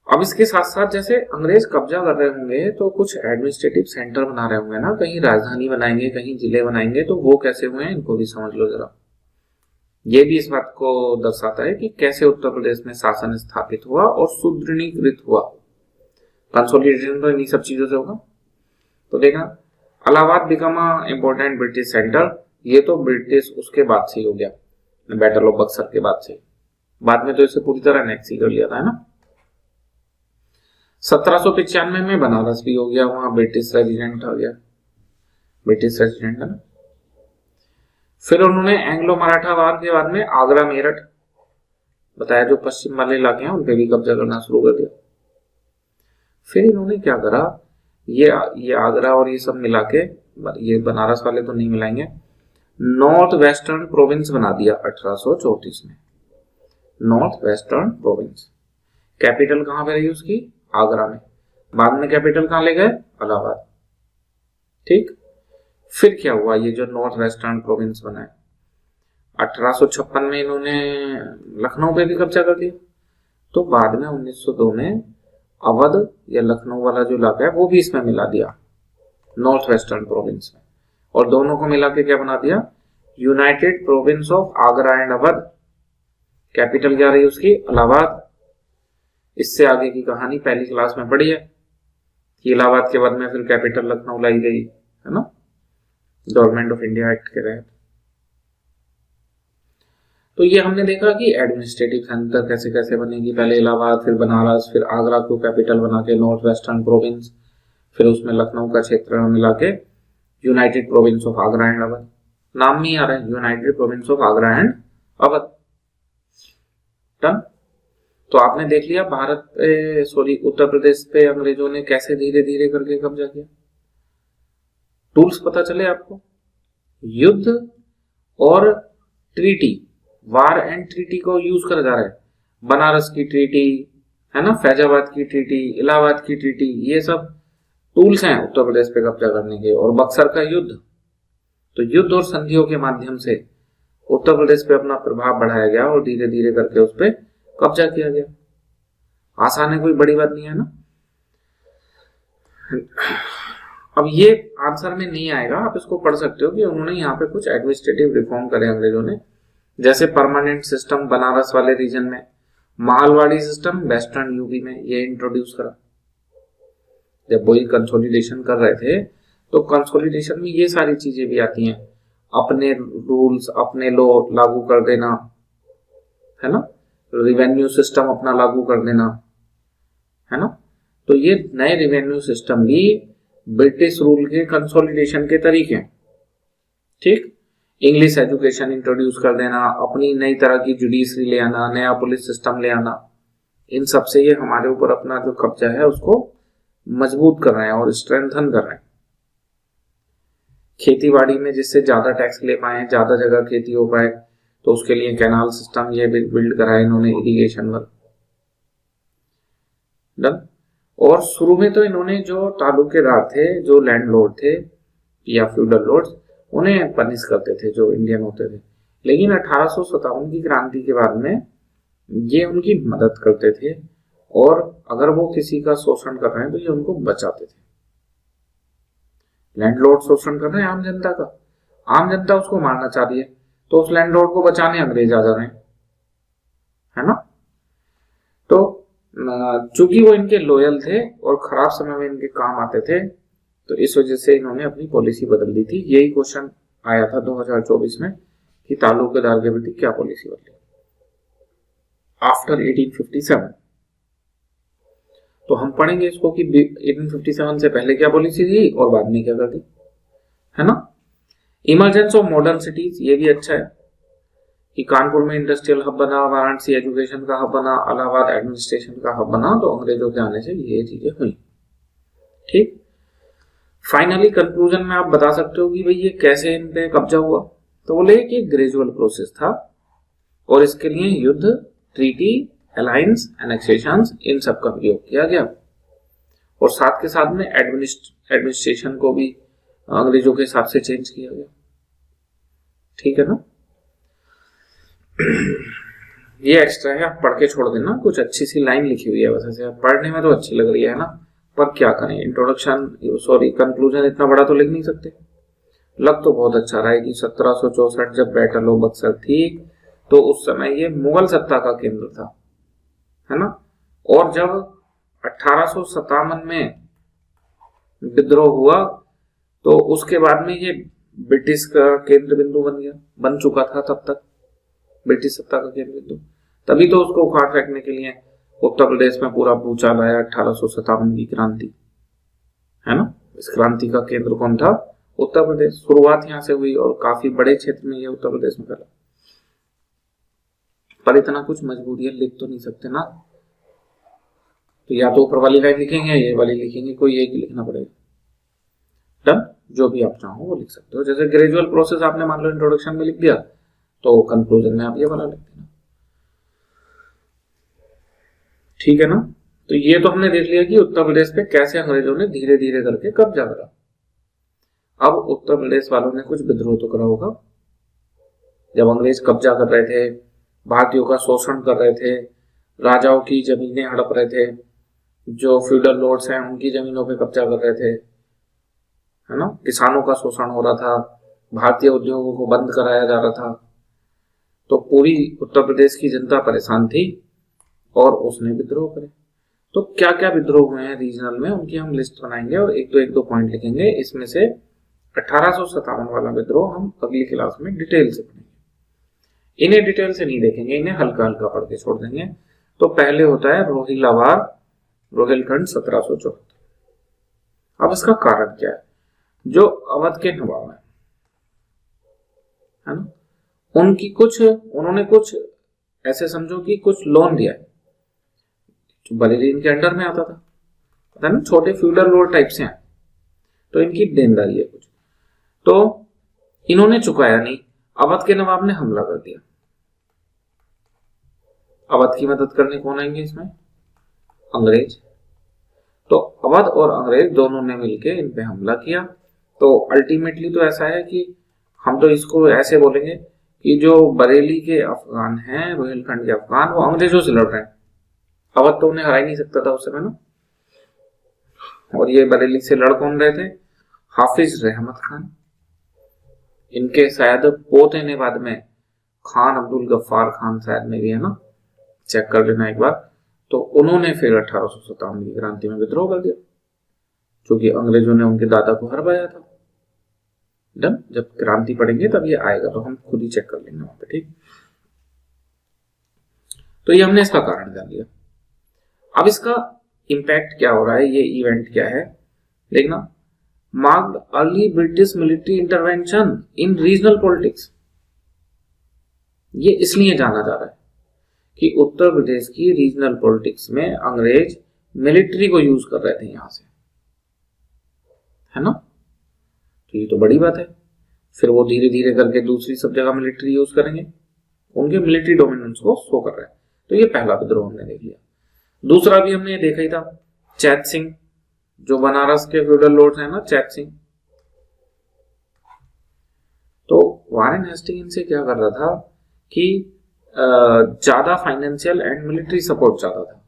अब इसके साथ साथ जैसे अंग्रेज कब्जा कर रहे होंगे तो कुछ एडमिनिस्ट्रेटिव सेंटर बना रहे होंगे ना, कहीं राजधानी बनाएंगे, कहीं जिले बनाएंगे, तो वो कैसे हुए हैं इनको भी समझ लो जरा। ये भी इस बात को दर्शाता है कि कैसे उत्तर प्रदेश में शासन स्थापित हुआ और सुदृढ़ीकृत हुआ। कंसोलिडेशन तो इन्हीं सब चीजों से होगा। तो देखना, Allahabad become a important British centre, ये तो ब्रिटिश उसके बाद से ही हो गया, बैटल ऑफ बक्सर के बाद से। बाद में तो इसे पूरी तरह एनेक्स ही कर लिया था, है ना। 1795 में बनारस भी हो गया, वहां ब्रिटिश रेजिडेंट आ गया, ब्रिटिश रेजिडेंट, है ना। फिर उन्होंने एंग्लो मराठा वार के बाद में आगरा मेरठ बताया, जो पश्चिम वाले इलाके हैं उन पे भी कब्जा करना शुरू कर दिया। फिर इन्होंने क्या करा, ये आगरा और ये सब मिला के, ये बनारस वाले तो नहीं मिलाएंगे, नॉर्थ वेस्टर्न प्रोविंस बना दिया 1834 में। नॉर्थ वेस्टर्न प्रोविंस, कैपिटल कहां पे रही उसकी, आगरा में। बाद में कैपिटल कहां ले गए, इलाहाबाद। ठीक। फिर क्या हुआ, ये जो नॉर्थ वेस्टर्न प्रोविंस बना है, 1856 में इन्होंने लखनऊ पे भी कब्जा कर दिया। तो बाद में 1902 में अवध या लखनऊ वाला जो इलाका है वो भी इसमें मिला दिया, नॉर्थ वेस्टर्न प्रोविंस में, और दोनों को मिला के क्या बना दिया, United province of Agra and Awadh. Capital क्या रही उसकी, इलाहाबाद। इससे आगे की कहानी पहली क्लास में पढ़ी है कि इलाहाबाद के बाद में फिर कैपिटल लखनऊ लाई गई, है ना, गवर्नमेंट ऑफ इंडिया एक्ट के तहत। तो ये हमने देखा कि एडमिनिस्ट्रेटिव सेंटर कैसे कैसे बनेगी, पहले इलाहाबाद, फिर बनारस, फिर आगरा को कैपिटल बना के नॉर्थ वेस्टर्न प्रोविंस, फिर उसमें लखनऊ का क्षेत्र मिला के United province of Agra and Awadh. नाम नहीं आ रहा है, United province of Agra and Awadh. Done. तो आपने देख लिया उत्तर प्रदेश पे अंग्रेजों ने कैसे धीरे धीरे करके कब्जा किया। टूल्स पता चले आपको, युद्ध और ट्रीटी, वार एंड ट्रीटी को यूज करा जा रहा है। बनारस की ट्रीटी, है ना, फैजाबाद की ट्रीटी, इलाहाबाद की ट्रीटी, ये सब टूल्स हैं उत्तर प्रदेश पे कब्जा करने के। और बक्सर का युद्ध, तो युद्ध और संधियों के माध्यम से उत्तर प्रदेश पे अपना प्रभाव बढ़ाया गया और धीरे धीरे करके उस पर कब्जा किया गया। आसान है, कोई बड़ी बात नहीं है ना। अब ये आंसर में नहीं आएगा, आप इसको पढ़ सकते हो कि उन्होंने यहाँ पे कुछ एडमिनिस्ट्रेटिव रिफॉर्म करे अंग्रेजों ने, जैसे परमानेंट सिस्टम बनारस वाले रीजन में, मालवाड़ी सिस्टम वेस्टर्न यूपी में, ये इंट्रोड्यूस करा। जब वही कंसोलिडेशन कर रहे थे तो कंसोलिडेशन में ये सारी चीजें भी आती हैं, अपने रूल्स अपने लॉ लागू कर देना, है ना, रिवेन्यू सिस्टम अपना लागू कर देना, है ना। तो ये नए रिवेन्यू सिस्टम भी ब्रिटिश रूल के कंसोलिडेशन के तरीके हैं। ठीक। इंग्लिश एजुकेशन इंट्रोड्यूस कर देना, अपनी नई तरह की जुडिशरी ले आना, नया पुलिस सिस्टम ले आना, इन सब से ये हमारे ऊपर अपना जो कब्जा है उसको मजबूत कर रहे हैं और स्ट्रेंथन कर रहे हैं। खेती बाड़ी में जिससे ज्यादा टैक्स ले पाए, ज्यादा जगह खेती हो पाए, तो उसके लिए कैनाल सिस्टम ये बिल्ड करा है इन्होंने, इरिगेशन वर्क। डन। और शुरू में तो इन्होंने जो तालुकेदार थे, जो लैंडलॉर्ड थे या फ्यूडल लॉर्ड्स, उन्हें पनिश करते थे जो इंडियन होते थे। लेकिन 1857 की क्रांति के बाद में ये उनकी मदद करते थे, और अगर वो किसी का शोषण कर रहे हैं तो ये उनको बचाते थे। लैंडलॉर्ड शोषण कर रहे हैं आम जनता का, आम जनता उसको मारना चाह रही है, तो उस लैंडलॉर्ड को बचाने अंग्रेज आ जा रहे हैं, है ना। तो चूंकि वो इनके लॉयल थे और खराब समय में इनके काम आते थे, तो इस वजह से इन्होंने अपनी पॉलिसी बदल दी थी। यही क्वेश्चन आया था 2024 में कि तालुकेदार के प्रति क्या पॉलिसी बदली आफ्टर 1857। तो हम पढ़ेंगे इसको कि 1857 से पहले क्या पॉलिसी थी और बाद में क्या कर दी, है ना। इमरजेंस ऑफ मॉडर्न सिटीज, ये भी अच्छा है कि कानपुर में इंडस्ट्रियल हब बना, वाराणसी एजुकेशन का हब बना, इलाहाबाद एडमिनिस्ट्रेशन का हब बना, तो अंग्रेजों के आने से ये चीजें हुई। ठीक, फाइनली कंक्लूजन में आप बता सकते हो कि भाई ये कैसे इन पे कब्जा हुआ। तो बोले कि ग्रेजुअल प्रोसेस था, और इसके लिए युद्ध, ट्रीटी, अलायंस, एनेक्सेशंस, इन सब का प्रयोग किया गया, और साथ के साथ में एडमिनिस्ट्रेशन को भी अंग्रेजों के हिसाब से चेंज किया गया। ठीक है ना। ये एक्स्ट्रा है, आप पढ़ के छोड़ देना, कुछ अच्छी सी लाइन लिखी हुई है वैसे से, पढ़ने में तो अच्छी लग रही है ना, पर क्या करें, इंट्रोडक्शन कंक्लूजन इतना बड़ा तो लिख नहीं सकते। लग तो बहुत अच्छा रहा है कि 1764 जब बैटल ऑफ बक्सर थी, तो उस समय ये मुगल सत्ता का केंद्र था, है ना। और जब 1857 में विद्रोह हुआ, तो उसके बाद में ये ब्रिटिश का केंद्र बिंदु बन चुका था तब तक, ब्रिटिश सत्ता का केंद्र बिंदु। तभी तो उसको उखाड़ फेंकने के लिए उत्तर प्रदेश में पूरा भूचाल आया 1857 की क्रांति, है ना। इस क्रांति का केंद्र कौन था, उत्तर प्रदेश। शुरुआत यहां से हुई और काफी बड़े क्षेत्र में ये उत्तर प्रदेश में फैला। पर इतना कुछ मजबूरी है, लिख तो नहीं सकते ना, तो या तो ऊपर वाली लाइन लिखेंगे, ये वाली लिखेंगे, कोई एक ही लिखना पड़ेगा। डन, जो भी आप चाहो वो लिख सकते हो। जैसे ग्रेजुअल प्रोसेस आपने मान लो इंट्रोडक्शन में लिख दिया, तो कंक्लूजन में आप ये वाला लिख देना। ठीक है ना। तो ये तो हमने देख लिया कि उत्तर प्रदेश पे कैसे अंग्रेजों ने धीरे धीरे करके कब्जा करा। अब उत्तर प्रदेश वालों ने कुछ विद्रोह तो करा होगा, जब अंग्रेज कब्जा कर रहे थे, भारतीयों का शोषण कर रहे थे, राजाओं की जमीनें हड़प रहे थे, जो फ्यूडल लॉर्ड्स हैं उनकी जमीनों पे कब्जा कर रहे थे, है ना। किसानों का शोषण हो रहा था, भारतीय उद्योगों को बंद कराया जा रहा था, तो पूरी उत्तर प्रदेश की जनता परेशान थी और उसने विद्रोह करे। तो क्या क्या विद्रोह हुए हैं रीजनल में, उनकी हम लिस्ट बनाएंगे और एक दो पॉइंट लिखेंगे। इसमें से 1857 वाला विद्रोह हम अगली क्लास में डिटेल से पढ़ेंगे। इन्हें डिटेल से नहीं देखेंगे, इन्हें हल्का हल्का पढ़ के छोड़ देंगे। तो पहले होता है रोहिलखंड 1774। अब इसका कारण क्या है, जो अवध के नवाब है ना, उन्होंने कुछ ऐसे समझो कि कुछ लोन दिया है, जो बरेली इनके अंडर में आता था, पता ना, छोटे फ्यूडल लॉर्ड टाइप से हैं, तो इनकी देनदारी है कुछ, तो इन्होंने चुकाया नहीं। अवध के नवाब ने हमला कर दिया। अवध की मदद करने कौन आएंगे इसमें, अंग्रेज। तो अवध और अंग्रेज दोनों ने मिलकर इन पे हमला किया। तो अल्टीमेटली तो ऐसा है कि हम तो इसको ऐसे बोलेंगे कि जो बरेली के अफगान हैं, रोहिलखंड के अफगान, वो अंग्रेजों से लड़ रहे हैं। अवध तो उन्हें हरा ही नहीं सकता था उस समय ना। और ये बरेली से लड़ कौन रहे थे, हाफिज रहमत खान, इनके शायद पोते ने बाद में खान अब्दुल गफ्फार खान शायद में भी है ना, चेक कर लेना एक बार। तो उन्होंने फिर 1857 की क्रांति में विद्रोह कर दिया, क्योंकि अंग्रेजों ने उनके दादा को हरवाया था। डन, जब क्रांति पढ़ेंगे तब ये आएगा, तो हम खुद ही चेक कर लेंगे वहां पे। ठीक, तो ये हमने इसका कारण जान लिया। अब इसका इंपैक्ट क्या हो रहा है, ये इवेंट क्या है देखना। Marked early British military intervention इन रीजनल पॉलिटिक्स। ये इसलिए जाना जा रहा है कि उत्तर प्रदेश की रीजनल पॉलिटिक्स में अंग्रेज मिलिट्री को यूज कर रहे थे यहां से, है ना। तो ये तो बड़ी बात है। फिर वो धीरे धीरे करके दूसरी सब जगह मिलिट्री यूज करेंगे, उनके मिलिट्री डोमिनेंस को शो कर रहे हैं। तो ये पहला विद्रोह हमने देख लिया। दूसरा भी हमने देखा ही था, चैत सिंह, जो बनारस के फ्यूडल लॉर्ड्स हैं ना, चैत सिंह, वारेन हेस्टिंग इनसे क्या कर रहा था कि ज्यादा फाइनेंशियल एंड मिलिट्री सपोर्ट चाहता था,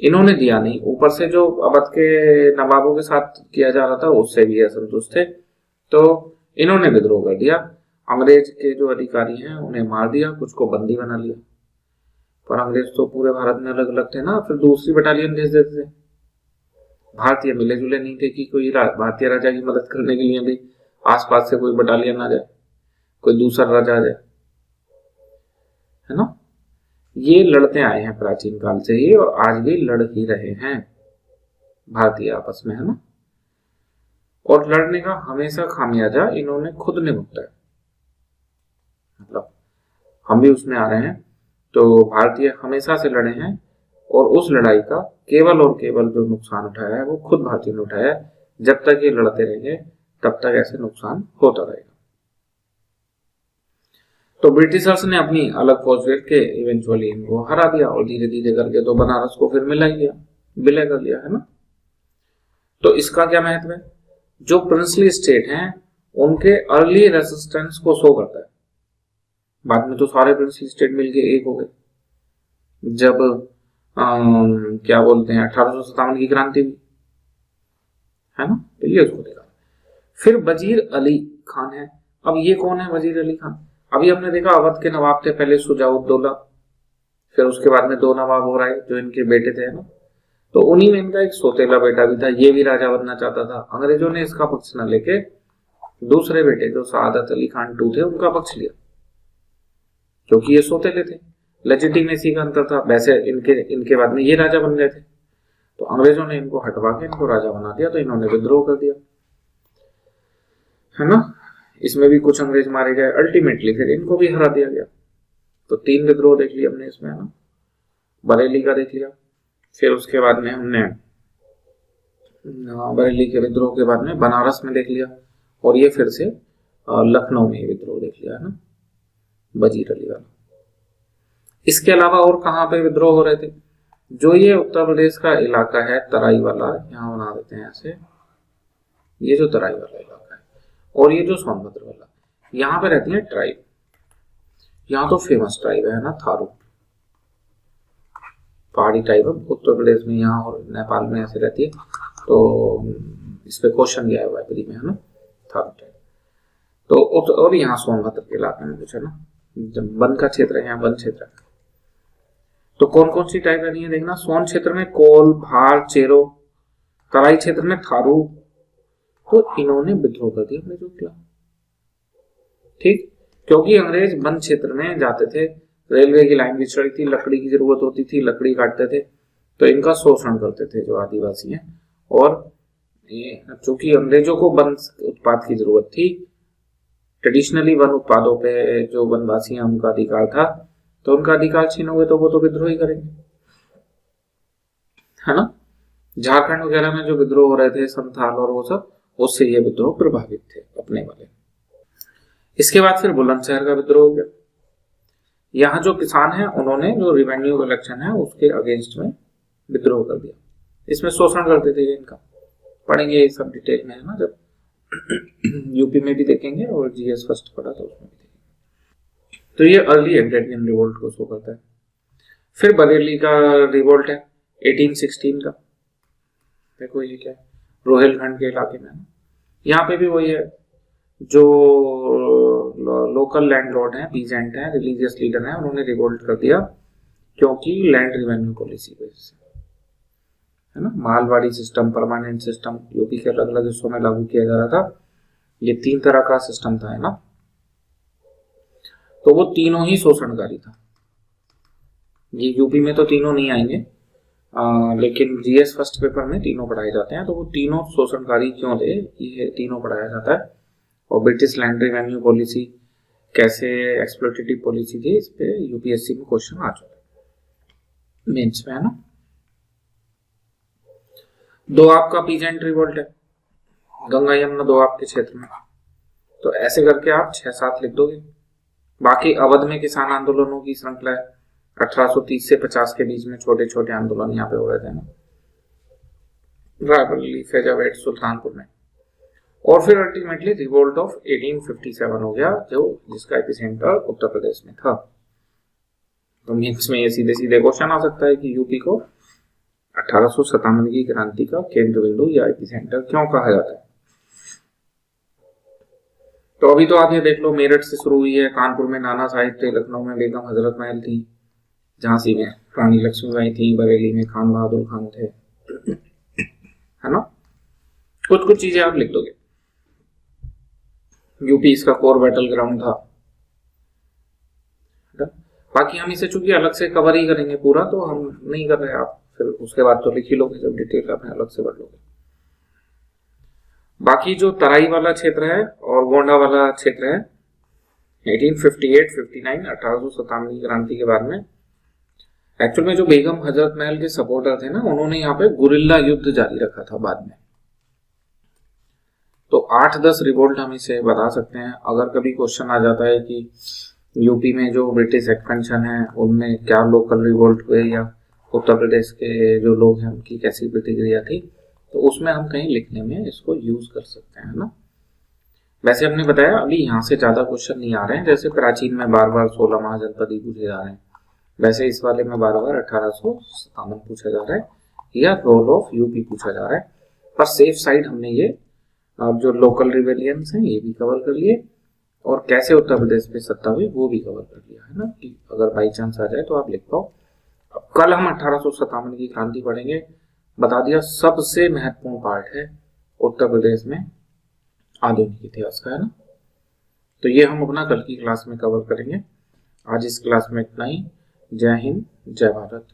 इन्होंने दिया नहीं। ऊपर से जो अवध के नवाबों के साथ किया जा रहा था उससे भी असंतुष्ट थे, तो इन्होंने विद्रोह कर दिया। अंग्रेज के जो अधिकारी हैं उन्हें मार दिया, कुछ को बंदी बना लिया। पर अंग्रेज तो पूरे भारत में अलग अलग थे ना, फिर दूसरी बटालियन भेज देते थे। भारतीय मिले जुले नहीं थे कि कोई भारतीय राजा की मदद करने के लिए भी आसपास से कोई बटालियन आ जाए, कोई दूसरा राजा आ जाए, है ना। ये लड़ते आए हैं प्राचीन काल से ही और आज भी लड़ ही रहे हैं भारतीय आपस में, है ना। और लड़ने का हमेशा खामियाजा इन्होंने खुद ने भुगता है, मतलब हम भी उसमें आ रहे हैं। तो भारतीय हमेशा से लड़े हैं और उस लड़ाई का केवल और केवल जो नुकसान उठाया है वो खुद भारतीय ने उठाया है। जब तक ये लड़ते रहेंगे तब तक ऐसे नुकसान होता रहेगा। तो ब्रिटिशर्स ने अपनी अलग फौज भेज के इवेंचुअली इनको हरा दिया और धीरे धीरे करके तो बनारस को फिर मिला ही लिया, विलय कर लिया, है ना। तो इसका क्या महत्व है, जो प्रिंसली स्टेट हैं उनके अर्ली रेजिस्टेंस को शो करता है। बाद में तो सारे प्रिंसली स्टेट मिलके एक हो गए जब क्या बोलते हैं 1857 की क्रांति हुई, है ना। तो ये उसको देखा। फिर वजीर अली खान है। अब ये कौन है वजीर अली खान? अभी हमने देखा अवध के नवाब थे पहले शुजाउद्दौला, फिर उसके बाद में 2 नवाब हो रहे जो इनके बेटे थे, है ना। तो उन्हीं में इनका एक सोतेला बेटा भी था, ये भी राजा बनना चाहता था। अंग्रेजों ने इसका पक्ष न लेके दूसरे बेटे जो सआदत अली खान टू थे उनका पक्ष लिया, क्योंकि ये सोतेले थे, लेजिटिमेसी का अंतर था। वैसे इनके बाद में ये राजा बन गए थे, तो अंग्रेजों ने इनको हटवा के इनको राजा बना दिया, तो इन्होंने विद्रोह कर दिया, है ना। इसमें भी कुछ अंग्रेज मारे गए, अल्टीमेटली फिर इनको भी हरा दिया गया। तो 3 विद्रोह देख लिया हमने इसमें, है ना। बरेली का देख लिया, फिर उसके बाद में हमने बरेली के विद्रोह के बाद में बनारस में देख लिया, और ये फिर से लखनऊ में विद्रोह देख लिया, है ना, वजीर अली वाला। इसके अलावा और कहाँ पे विद्रोह हो रहे थे? जो ये उत्तर प्रदेश का इलाका है तराई वाला, यहाँ बना देते हैं ऐसे, ये जो तराई वाला इलाका है और ये जो सोनभद्र वाला, यहाँ पे रहती है ट्राइब। यहाँ तो फेमस ट्राइब है ना, थारू पहाड़ी ट्राइब है उत्तर प्रदेश में, यहाँ और नेपाल में ऐसे रहती है। तो इस पे क्वेश्चन गया हुआ है प्री में, है ना, थारू ट्राइब। तो और यहाँ सोनभद्र के इलाके में कुछ है ना, जब वन का क्षेत्र है, यहाँ वन क्षेत्र है। तो कौन कौन सी टाइप रहनी है देखना, सोन क्षेत्र में कोल, भार, चेरो, तराई क्षेत्र में थारू। तो इन्होंने विद्रोह कर दिया अंग्रेजों के खिलाफ, ठीक, क्योंकि अंग्रेज वन क्षेत्र में जाते थे, रेलवे की लाइन बिछड़ी थी, लकड़ी की जरूरत होती थी, लकड़ी काटते थे, तो इनका शोषण करते थे जो आदिवासी हैं। और चूंकि अंग्रेजों को वन उत्पाद की जरूरत थी, ट्रेडिशनली वन उत्पादों पे जो वनवासी हैं उनका अधिकार था, तो उनका अधिकार छीनोगे तो वो तो विद्रोह ही करेंगे, है ना। झारखंड वगैरह में जो विद्रोह हो रहे थे संथाल और वो सब, उससे ये विद्रोह प्रभावित थे अपने वाले। इसके बाद फिर बुलंदशहर का विद्रोह हो गया। यहाँ जो किसान हैं उन्होंने जो रिवेन्यू कलेक्शन है उसके अगेंस्ट में विद्रोह कर दिया। इसमें शोषण करते थे इनका, पढ़ेंगे ये सब डिटेल में, है ना, जब यूपी में भी देखेंगे और जीएस फर्स्ट पढ़ा तो उसमें भी देखेंगे। तो ये अर्ली एग्रेरियन रिवोल्ट को शो करता है। फिर बरेली का रिवोल्ट है 1816 का, देखो ये क्या है, रोहिलखंड के इलाके में। यहाँ पे भी वही है, जो लोकल लैंडलॉर्ड हैं, पीजेंट हैं, रिलीजियस लीडर हैं, उन्होंने रिवोल्ट कर दिया क्योंकि लैंड रिवेन्यू पॉलिसी की वजह से, है ना। Malwadi system, permanent system UP के अलग अलग हिस्सों में लागू किया जा रहा था। ये 3 तरह का सिस्टम था, है ना। तो वो तीनों ही शोषणकारी था। ये यूपी में तो तीनों नहीं आएंगे, लेकिन जीएस फर्स्ट पेपर में तीनों पढ़ाए जाते हैं। तो वो तीनों शोषणकारी क्यों थे, ये तीनों पढ़ाया जाता है। और ब्रिटिश लैंड रिवेन्यू पॉलिसी कैसे एक्सप्लॉइटेटिव पॉलिसी थी, इस पे यूपीएससी में क्वेश्चन आ चुका है मेंस में, है ना। दोआब का पीजेंट रिवोल्ट है, गंगा यमुना दोआब के क्षेत्र में। तो ऐसे करके आप 6-7 लिख दोगे। बाकी अवध में किसान आंदोलनों की श्रृंखला है, 1830 से 50 के बीच में छोटे छोटे आंदोलन यहाँ पे हो रहे थे ना, रायबरेली, फैजाबाद, सुल्तानपुर में। और फिर अल्टीमेटली रिवोल्ट ऑफ 1857 हो गया, जो जिसका एपिसेंटर उत्तर प्रदेश में था। तो मीन्स में ये सीधे सीधे क्वेश्चन आ सकता है कि यूपी को 1857 की क्रांति का केंद्र बिंदु या एपिसेंटर क्यों कहा जाता है। तो अभी तो आप ये देख लो, मेरठ से शुरू हुई है, कानपुर में नाना साहिब थे, लखनऊ में बेगम हजरत महल थी, झांसी में रानी लक्ष्मीबाई थी, बरेली में खान बहादुर खान थे, है ना। कुछ कुछ चीजें आप लिख दोगे। यूपी इसका कोर बैटल ग्राउंड था। बाकी हम इसे चूंकि अलग से कवर ही करेंगे पूरा, तो हम नहीं कर रहे, आप फिर उसके बाद तो लिख ही लोगे जब डिटेल आपने अलग से पढ़ लोगे। बाकी जो तराई वाला क्षेत्र है और गोंडा वाला क्षेत्र है, 1858, 59, 1857 की क्रांति के बाद में एक्चुअल में जो बेगम हजरत महल के सपोर्टर थे ना, उन्होंने यहाँ पे गुरिल्ला युद्ध जारी रखा था बाद में। तो 8-10 रिवोल्ट हम इसे बता सकते हैं। अगर कभी क्वेश्चन आ जाता है कि यूपी में जो ब्रिटिश एक्सपेंशन है उनमें क्या लोकल रिवोल्ट हुए या उत्तर प्रदेश के जो लोग हैं उनकी कैसी प्रतिक्रिया थी, तो उसमें हम कहीं लिखने में इसको यूज कर सकते हैं ना। वैसे हमने बताया अभी यहाँ से ज्यादा क्वेश्चन नहीं आ रहे हैं, जैसे प्राचीन में बार बार 16 महाजनपद ही पूछे जा रहे हैं, वैसे इस वाले में बार बार 1857 पूछा जा रहा है या रोल ऑफ यूपी पूछा जा रहा है। पर सेफ साइड हमने ये जो लोकल रिवेलियंस हैं ये भी कवर कर लिए और कैसे उत्तर प्रदेश पे सत्ता हुई वो भी कवर कर लिया, है ना, कि अगर बाई चांस आ जाए तो आप लिख पाओ। अब कल हम 1857 की क्रांति पढ़ेंगे। बता दिया सबसे महत्वपूर्ण पार्ट है उत्तर प्रदेश में आधुनिक इतिहास का, है ना। तो ये हम अपना कल की क्लास में कवर करेंगे। आज इस क्लास में इतना ही। जय हिंद, जय भारत।